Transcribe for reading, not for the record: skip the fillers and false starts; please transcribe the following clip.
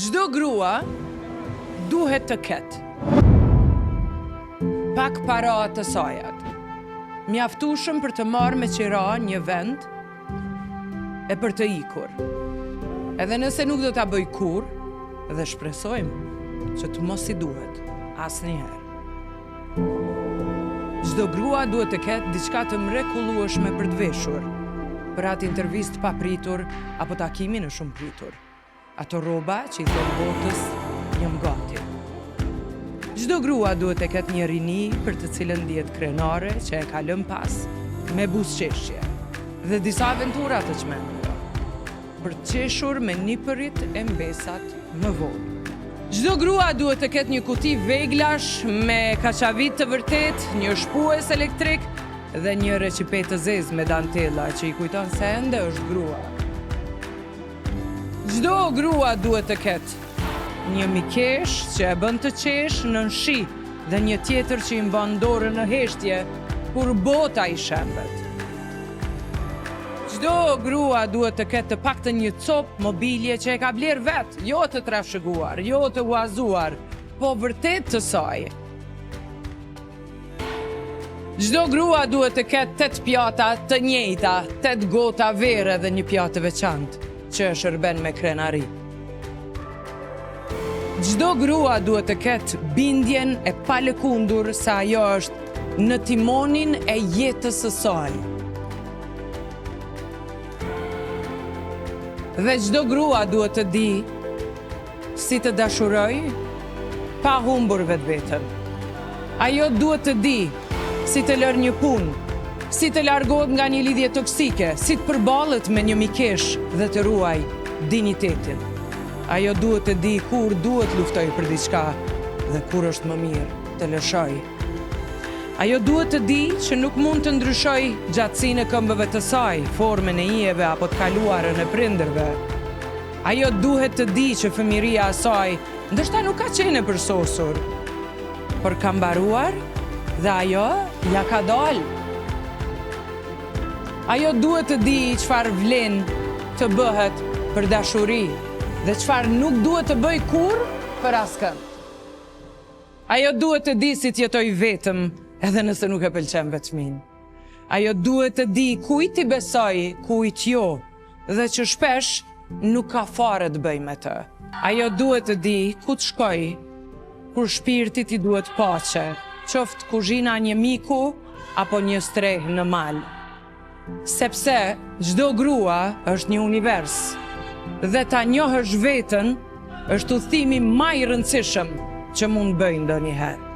Çdo grua duhet të ketë pak para të sajat, mjaftueshëm për të marrë me qira një vend e për të ikur. Edhe nëse nuk do ta bëj kur, dhe shpresojmë që të mos i duhet asnjëherë. Çdo grua duhet të ketë diçka të mrekullueshme për të veshur, për atë intervistë papritur apo takimin e shumë pritur. Ato rroba që i thon botës jam gati. Çdo grua duhet të ketë një rini për të cilën ndihet krenare që e ka lënë pas me buzëqeshje dhe disa aventura të çmendura, për të qeshur me nipërit e mbesat më vonë. Çdo grua duhet të ketë një kuti veglash me kaçavit të vërtet, një shpues elektrik dhe një recipet të zezë me dantella që i kujton se ende është grua. Çdo grua duhet të ketë një mikesh që e bën të qesh në shi dhe një tjetër që i mban dorën në heshtje kur bota i shembet. Çdo grua duhet të ketë të paktën një copë mobilje që e ka bler vet, jo të trashëguar, jo të huazuar, po vërtet të saj. Çdo grua duhet të ketë 8 pjata të njëjta, 8 gota vere dhe një pjatë të veçantë që shërben me krenari. Çdo grua duhet të ketë bindjen e palëkundur se ajo është në timonin e jetës së saj. Dhe çdo grua duhet të di si të dashuroj pa humbur vetveten. Ajo duhet të di si të lërë një punë, si të largohet nga një lidhje toksike, si të përballet me një mikesh dhe të ruaj dinjitetin. Ajo duhet të di kur duhet luftoj për diçka dhe kur është më mirë të lëshoj. Ajo duhet të di që nuk mund të ndryshoj gjatësinë e këmbëve të saj, formën e ijeve apo të kaluarën e prindërve. Ajo duhet të di që fëmiria e saj ndoshta nuk ka qenë e përsosur, por ka mbaruar dhe ajo ja ka dalë. Ajo duhet të di çfarë vlen të bëhet për dashuri dhe çfarë nuk duhet të bëj kur për askënd. Ajo duhet të di si të jetoj vetëm edhe nëse nuk e pëlqen vetmin. Ajo duhet të di kujt i besoj, kujt jo, dhe që shpesh nuk ka fare të bëj me të. Ajo duhet të di ku të shkoj kur shpirtit i duhet paqe, qoftë kuzhina një miku apo një streh në mal. Sepse çdo grua është një univers dhe ta njohësh veten është udhëtimi më i rëndësishëm që mund bëj ndonjëherë.